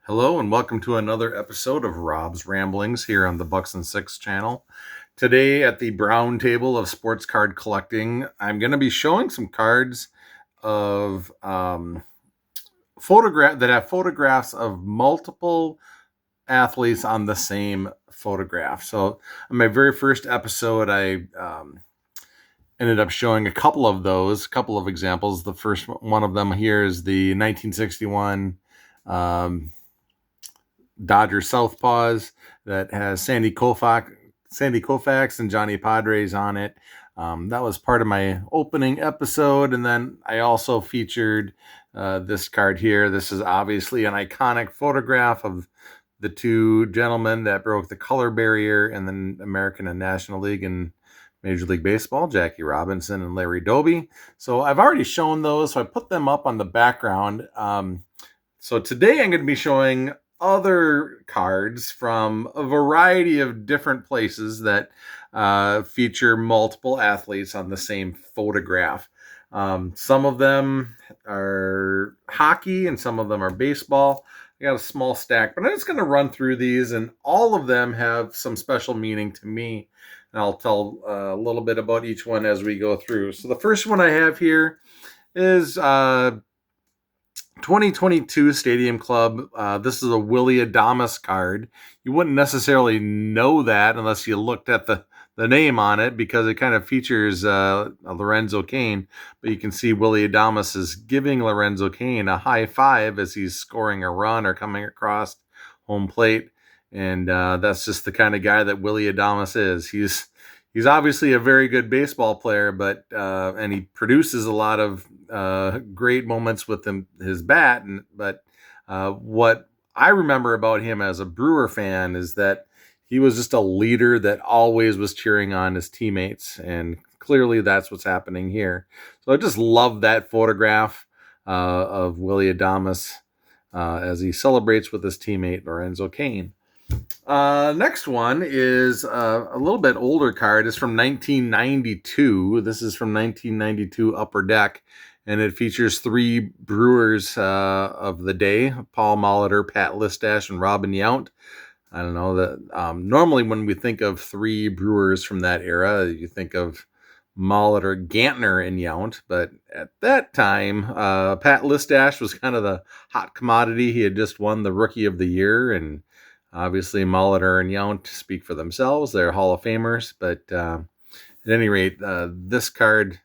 Hello and welcome to another episode of Rob's Ramblings here on the Bucks and Six channel. Today at the Brown Table of Sports Card Collecting, I'm going to be showing some cards of photograph that have photographs of multiple athletes on the same photograph. So on my very first episode, I ended up showing a couple of those, a couple of examples. The first one of them here is the 1961 Dodger Southpaws that has Sandy Koufax and Johnny Padres on it. That was part of my opening episode, and then I also featured this card here. This is obviously an iconic photograph of the two gentlemen that broke the color barrier in the American and National League and Major League Baseball, Jackie Robinson and Larry Doby. So I've already shown those, so I put them up on the background. So today I'm going to be showing other cards from a variety of different places that feature multiple athletes on the same photograph. Some of them are hockey and some of them are baseball. I got a small stack, but I'm just going to run through these, and all of them have some special meaning to me. And I'll tell a little bit about each one as we go through. So the first one I have here is 2022 Stadium Club. This is a Willie Adames card. You wouldn't necessarily know that unless you looked at the name on it, because it kind of features Lorenzo Cain. But you can see Willie Adames is giving Lorenzo Cain a high five as he's scoring a run or coming across home plate. And that's just the kind of guy that Willie Adames is. He's obviously a very good baseball player, but and he produces a lot of great moments with his bat. But what I remember about him as a Brewer fan is that he was just a leader that always was cheering on his teammates, and clearly that's what's happening here. So I just love that photograph of Willie Adames as he celebrates with his teammate Lorenzo Cain. Next one is a little bit older card. It's from 1992. This is from 1992 Upper Deck, and it features three Brewers of the day: Paul Molitor, Pat Listash, and Robin Yount. I don't know that normally when we think of three Brewers from that era, you think of Molitor, Gantner, and Yount. But at that time, Pat Listash was kind of the hot commodity. He had just won the Rookie of the Year, and obviously Molitor and Yount speak for themselves. They're Hall of Famers. But at any rate, this card,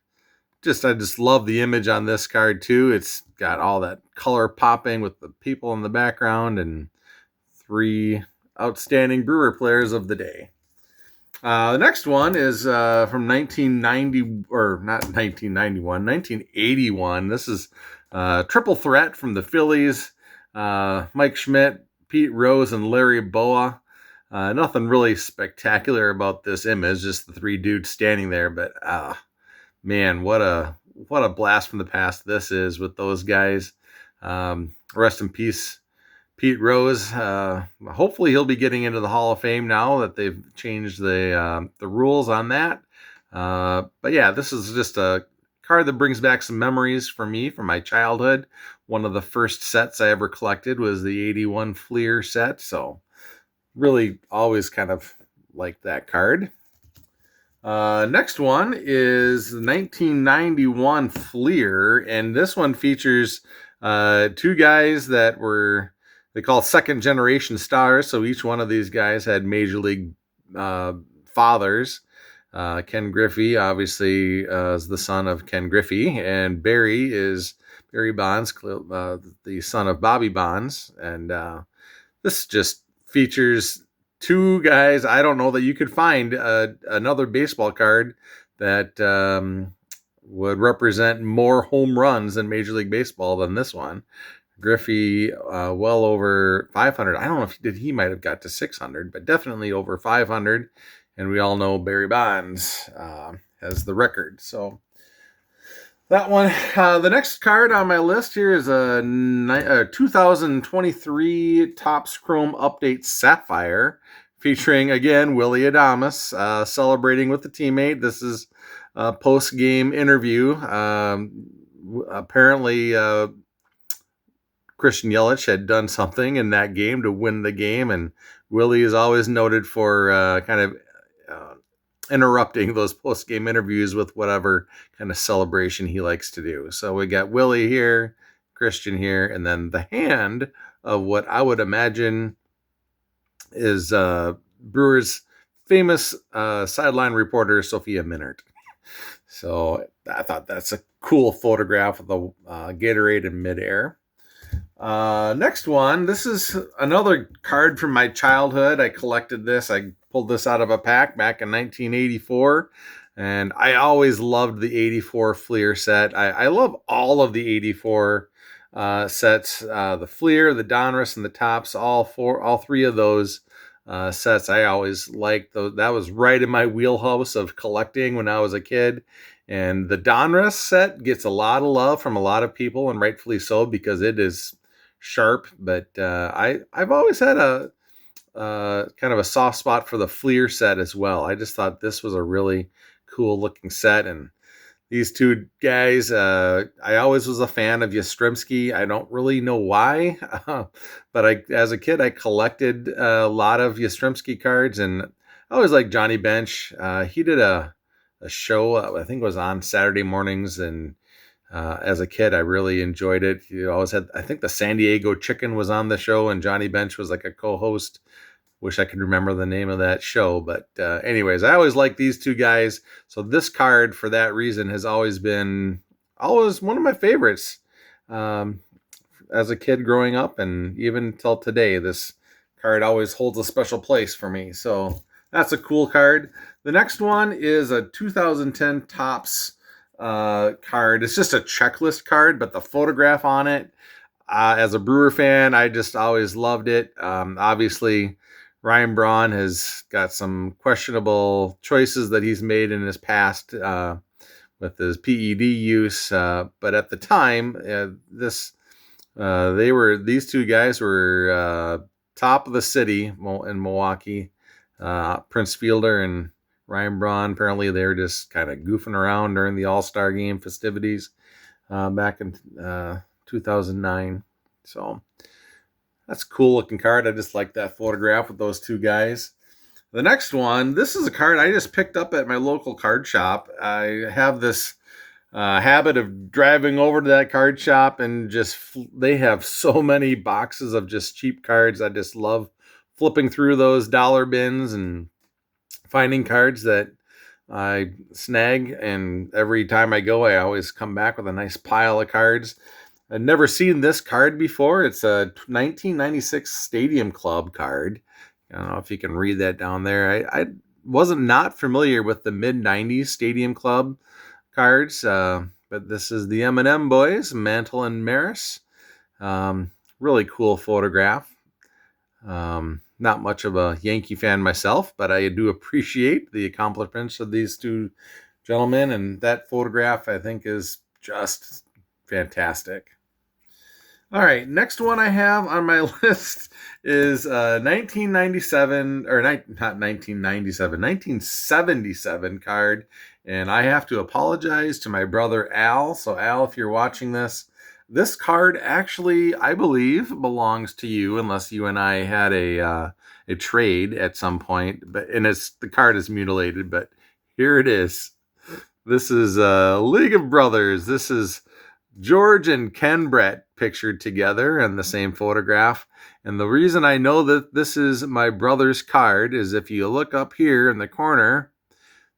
I just love the image on this card too. It's got all that color popping with the people in the background and three outstanding Brewer players of the day. The next one is from 1990, or not 1991, 1981. This is Triple Threat from the Phillies. Mike Schmidt, Pete Rose, and Larry Boa. Nothing really spectacular about this image, just the three dudes standing there. But man, what a blast from the past this is with those guys. Rest in peace, Pete Rose. Hopefully he'll be getting into the Hall of Fame now that they've changed the rules on that. But yeah, this is just a card that brings back some memories for me from my childhood. One of the first sets I ever collected was the 81 Fleer set, so really always kind of liked that card. Next one is 1991 Fleer, and this one features two guys that they call second generation stars. So each one of these guys had major league fathers. Ken Griffey, obviously, is the son of Ken Griffey, and Barry Bonds, the son of Bobby Bonds. And this just features two guys. I don't know that you could find another baseball card that would represent more home runs in Major League Baseball than this one. Griffey, well over 500. I don't know if he might have got to 600, but definitely over 500. And we all know Barry Bonds has the record. So that one. The next card on my list here is a 2023 Topps Chrome Update Sapphire, featuring, again, Willie Adames celebrating with the teammate. This is a post-game interview. Apparently, Christian Yelich had done something in that game to win the game, and Willie is always noted for kind of uh, interrupting those post-game interviews with whatever kind of celebration he likes to do. So we got Willie here, Christian here, and then the hand of what I would imagine is Brewers' famous sideline reporter, Sophia Minnaert. So I thought that's a cool photograph of the Gatorade in midair. Next one. This is another card from my childhood. I collected this. I pulled this out of a pack back in 1984. And I always loved the 84 Fleer set. I love all of the 84 sets. The Fleer, the Donruss, and the Tops. All three of those sets I always liked. That was right in my wheelhouse of collecting when I was a kid. And the Donruss set gets a lot of love from a lot of people, and rightfully so, because it is sharp. But I've always had a kind of a soft spot for the Fleer set as well. I just thought this was a really cool looking set, and these two guys, I always was a fan of Yastrzemski. I don't really know why, but as a kid, I collected a lot of Yastrzemski cards, and I always liked Johnny Bench. He did a show, I think it was on Saturday mornings, and as a kid, I really enjoyed it. You always had, I think the San Diego Chicken was on the show, and Johnny Bench was like a co-host. Wish I could remember the name of that show. But anyways, I always liked these two guys. So this card, for that reason, has always been one of my favorites as a kid growing up. And even till today, this card always holds a special place for me. So that's a cool card. The next one is a 2010 Topps card. It's just a checklist card, but the photograph on it, as a Brewer fan, I just always loved it. Obviously, Ryan Braun has got some questionable choices that he's made in his past with his PED use, but at the time, these two guys were top of the city in Milwaukee. Prince Fielder and Ryan Braun, apparently they were just kind of goofing around during the All-Star Game festivities back in 2009. So that's a cool looking card. I just like that photograph with those two guys. The next one, this is a card I just picked up at my local card shop. I have this habit of driving over to that card shop, and they have so many boxes of just cheap cards. I just love flipping through those dollar bins and finding cards that I snag. And every time I go, I always come back with a nice pile of cards. I'd never seen this card before. It's a 1996 Stadium Club card. I don't know if you can read that down there. I wasn't not familiar with the mid-90s Stadium Club cards, but this is the M&M boys, Mantle and Maris. Really cool photograph. Not much of a Yankee fan myself, but I do appreciate the accomplishments of these two gentlemen, and that photograph, I think, is just fantastic. All right, next one I have on my list is 1997, or not 1997, 1977 card, and I have to apologize to my brother Al. So Al, if you're watching this card actually, I believe, belongs to you, unless you and I had a trade at some point. But the card is mutilated, but here it is. This is League of Brothers. This is George and Ken Brett pictured together in the same photograph. And the reason I know that this is my brother's card is if you look up here in the corner,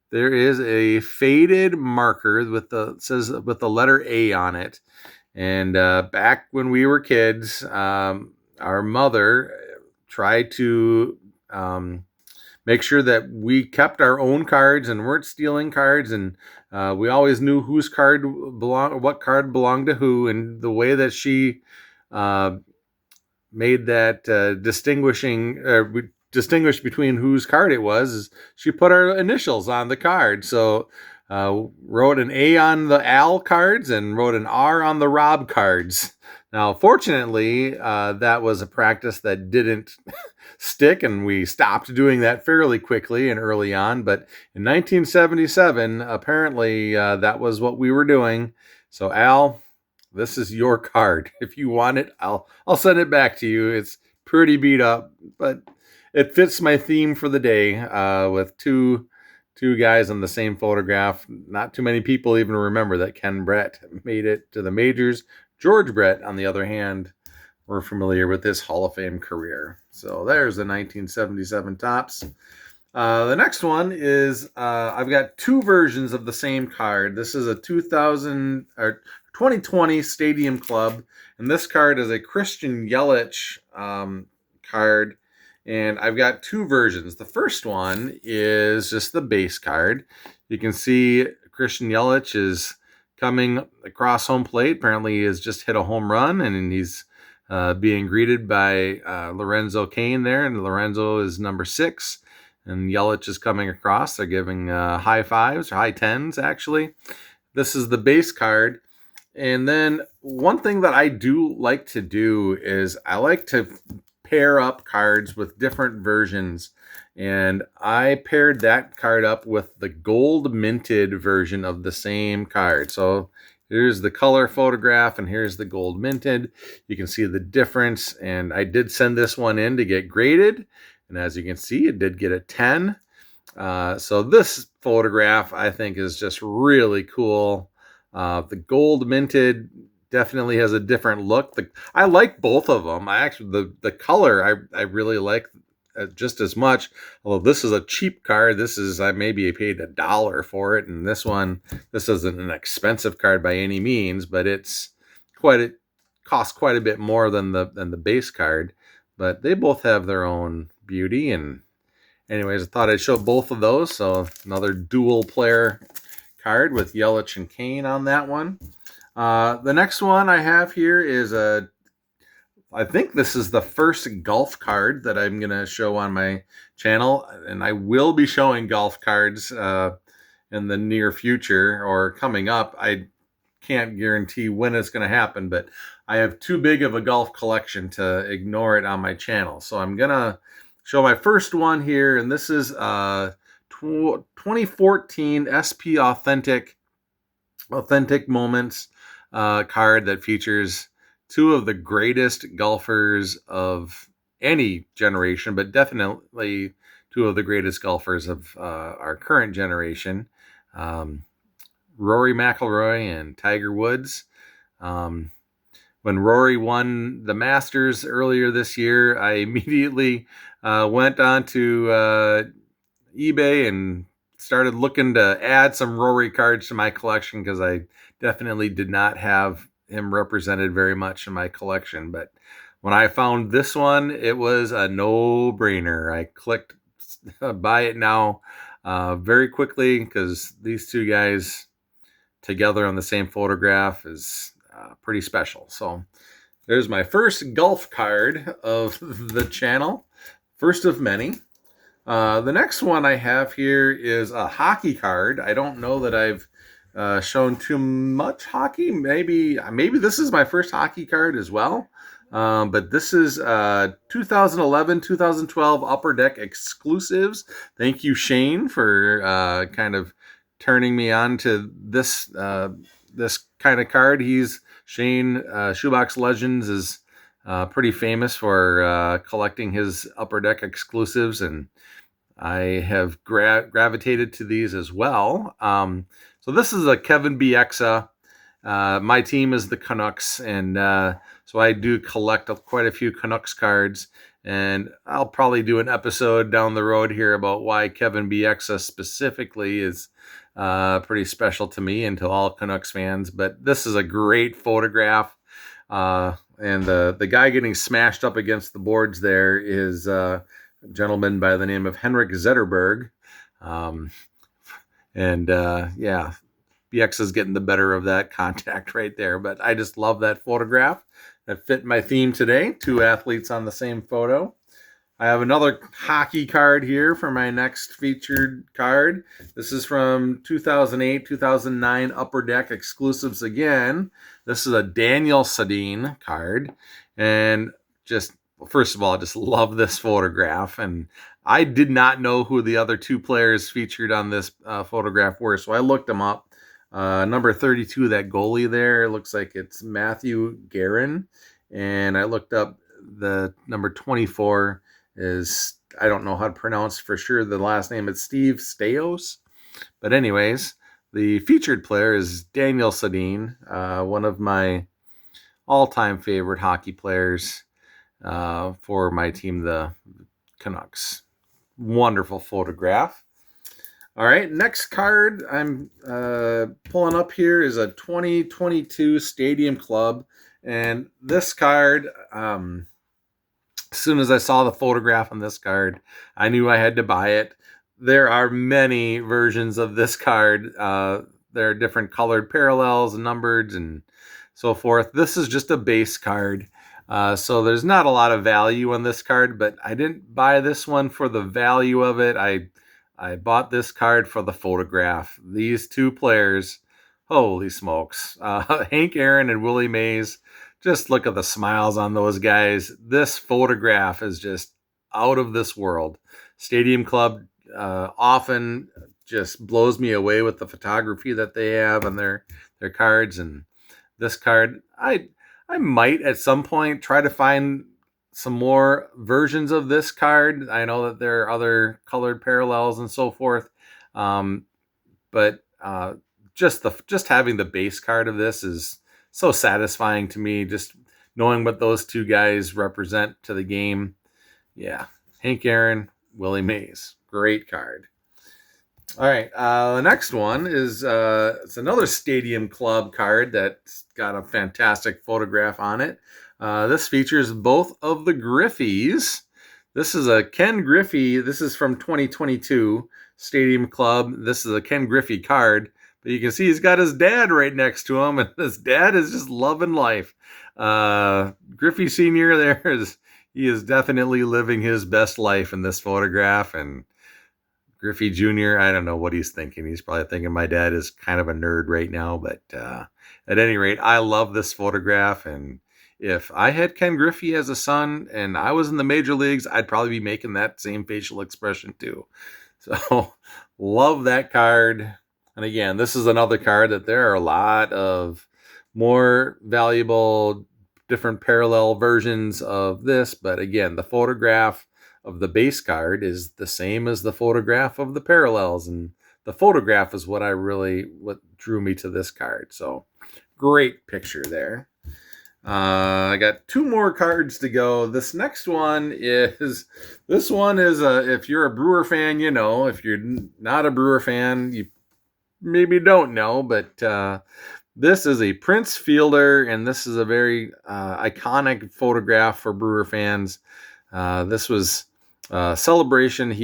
there is a faded marker with the letter A on it. And back when we were kids, our mother tried to make sure that we kept our own cards and weren't stealing cards, and we always knew what card belonged to who. And the way that she made that distinguish between whose card it was is she put our initials on the card. So wrote an A on the Al cards and wrote an R on the Rob cards. Now, fortunately, that was a practice that didn't stick, and we stopped doing that fairly quickly and early on. But in 1977, apparently, that was what we were doing. So, Al, this is your card. If you want it, I'll send it back to you. It's pretty beat up, but it fits my theme for the day, with two guys in the same photograph. Not too many people even remember that Ken Brett made it to the majors. George Brett, on the other hand, we're familiar with his Hall of Fame career. So there's the 1977 Topps. The next one is, I've got two versions of the same card. This is a 2020 Stadium Club, and this card is a Christian Yelich card. And I've got two versions. The first one is just the base card. You can see Christian Yelich is coming across home plate. Apparently, he has just hit a home run, and he's being greeted by Lorenzo Cain there. And Lorenzo is number 6. And Yelich is coming across. They're giving high fives, or high tens, actually. This is the base card. And then one thing that I do like to do is I like to pair up cards with different versions. And I paired that card up with the gold minted version of the same card. So here's the color photograph, and here's the gold minted. You can see the difference. And I did send this one in to get graded. And as you can see, it did get a 10. So this photograph, I think, is just really cool. The gold minted definitely has a different look. I like both of them. The color I really like just as much. Although this is a cheap card. I maybe paid $1 for it, and this isn't an expensive card by any means, but it costs quite a bit more than the base card. But they both have their own beauty. And anyways, I thought I'd show both of those. So another dual player card with Yelich and Cain on that one. The next one I have here is I think this is the first golf card that I'm going to show on my channel. And I will be showing golf cards in the near future or coming up. I can't guarantee when it's going to happen, but I have too big of a golf collection to ignore it on my channel. So I'm going to show my first one here, and this is 2014 SP Authentic Moments card that features two of the greatest golfers of any generation, but definitely two of the greatest golfers of our current generation. Rory McIlroy and Tiger Woods. When Rory won the Masters earlier this year, I immediately went onto eBay and started looking to add some Rory cards to my collection, because I definitely did not have him represented very much in my collection. But when I found this one, it was a no-brainer. I clicked buy it now very quickly, because these two guys together on the same photograph is pretty special. So there's my first golf card of the channel, first of many. The next one I have here is a hockey card. I don't know that I've shown too much hockey. Maybe this is my first hockey card as well. But this is 2011, 2012 Upper Deck exclusives. Thank you, Shane, for kind of turning me on to this kind of card. Shane, Shoebox Legends, is pretty famous for collecting his Upper Deck exclusives, and I have gravitated to these as well. So this is a Kevin Bieksa. My team is the Canucks, and so I do collect quite a few Canucks cards, and I'll probably do an episode down the road here about why Kevin Bieksa specifically is pretty special to me and to all Canucks fans. But this is a great photograph, and the guy getting smashed up against the boards there is a gentleman by the name of Henrik Zetterberg. Yeah, Bieksa's getting the better of that contact right there. But I just love that photograph. That fit my theme today. Two athletes on the same photo. I have another hockey card here for my next featured card. This is from 2008, 2009 Upper Deck exclusives again. This is a Daniel Sedin card. And first of all, I just love this photograph. And I did not know who the other two players featured on this photograph were, so I looked them up. Number 32, that goalie there, looks like it's Matthew Guerin. And I looked up the number 24 is, I don't know how to pronounce for sure the last name. It's Steve Staios. But anyways, the featured player is Daniel Sedin, one of my all-time favorite hockey players for my team, the Canucks. Wonderful photograph. All right, next card I'm pulling up here is a 2022 Stadium Club. And this card, as soon as I saw the photograph on this card, I knew I had to buy it. There are many versions of this card. There are different colored parallels and numbered and so forth. This is just a base card. So there's not a lot of value on this card, but I didn't buy this one for the value of it. I bought this card for the photograph. These two players, holy smokes. Hank Aaron and Willie Mays. Just look at the smiles on those guys. This photograph is just out of this world. Stadium Club often just blows me away with the photography that they have on their cards. And this card, I might at some point try to find some more versions of this card. I know that there are other colored parallels and so forth, but just having the base card of this is so satisfying to me. Just knowing what those two guys represent to the game. Yeah, Hank Aaron, Willie Mays, great card. All right, the next one is it's another Stadium Club card that's got a fantastic photograph on it. This features both of the Griffies. This is a Ken Griffey. This is from 2022 Stadium Club. This is a Ken Griffey card, but you can see he's got his dad right next to him, and his dad is just loving life. Griffey Sr. He is definitely living his best life in this photograph, and Griffey Jr., I don't know what he's thinking. He's probably thinking my dad is kind of a nerd right now, but at any rate, I love this photograph, and if I had Ken Griffey as a son and I was in the major leagues, I'd probably be making that same facial expression too. So love that card. And again, this is another card that there are a lot of more valuable, different parallel versions of this. But again, the photograph of the base card is the same as the photograph of the parallels. And the photograph is what drew me to this card. So great picture there. I got two more cards to go. This one is if you're a Brewer fan, you know. If you're not a Brewer fan, you maybe don't know, but this is a Prince Fielder, and this is a very iconic photograph for Brewer fans. This was a celebration.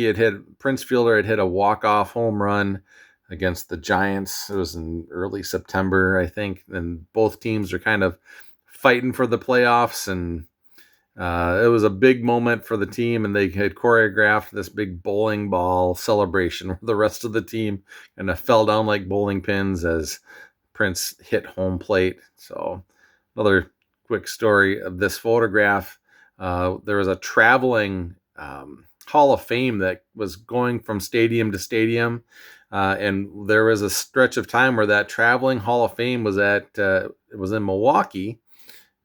Prince Fielder had hit a walk-off home run against the Giants. It was in early September, I think, and both teams are kind of fighting for the playoffs, and it was a big moment for the team, and they had choreographed this big bowling ball celebration where the rest of the team kind of fell down like bowling pins as Prince hit home plate. So another quick story of this photograph. There was a traveling Hall of Fame that was going from stadium to stadium, and there was a stretch of time where that traveling Hall of Fame was it was in Milwaukee.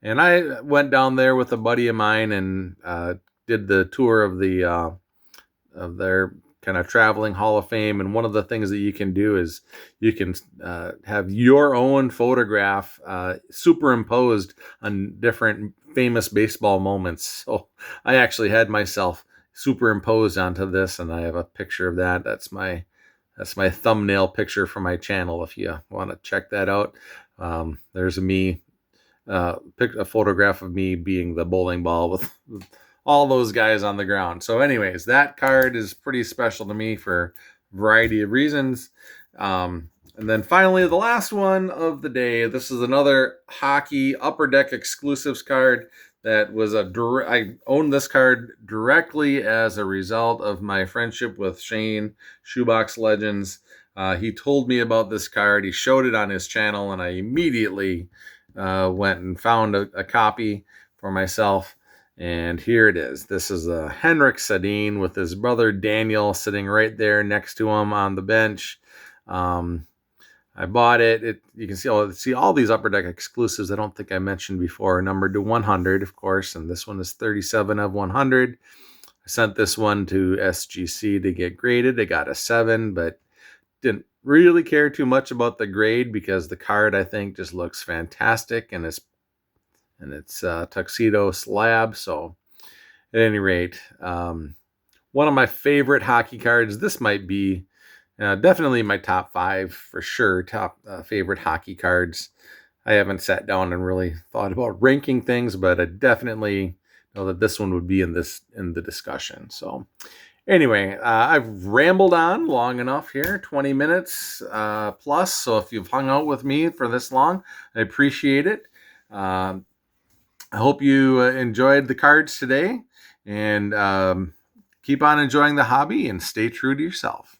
And I went down there with a buddy of mine and did the tour of of their kind of traveling Hall of Fame. And one of the things that you can do is you can have your own photograph superimposed on different famous baseball moments. So I actually had myself superimposed onto this, and I have a picture of that. That's my thumbnail picture for my channel. If you want to check that out, there's me. Picked a photograph of me being the bowling ball with all those guys on the ground. So anyways, that card is pretty special to me for a variety of reasons. And then finally, the last one of the day. This is another hockey Upper Deck exclusives card that was I owned this card directly as a result of my friendship with Shane, Shoebox Legends. He told me about this card. He showed it on his channel, and I immediately went and found a copy for myself, and here it is. This is a Henrik Sedin with his brother Daniel sitting right there next to him on the bench. I bought it. You can see all these Upper Deck exclusives I don't think I mentioned before, numbered to 100, of course, and this one is 37 of 100. I sent this one to SGC to get graded. I got a 7, but didn't really care too much about the grade because the card, I think, just looks fantastic, and it's tuxedo slab. So at any rate, one of my favorite hockey cards. This might be definitely my top 5 for sure. Top favorite hockey cards. I haven't sat down and really thought about ranking things, but I definitely know that this one would be in the discussion. So anyway, I've rambled on long enough here, 20 minutes plus. So if you've hung out with me for this long, I appreciate it. I hope you enjoyed the cards today, and keep on enjoying the hobby and stay true to yourself.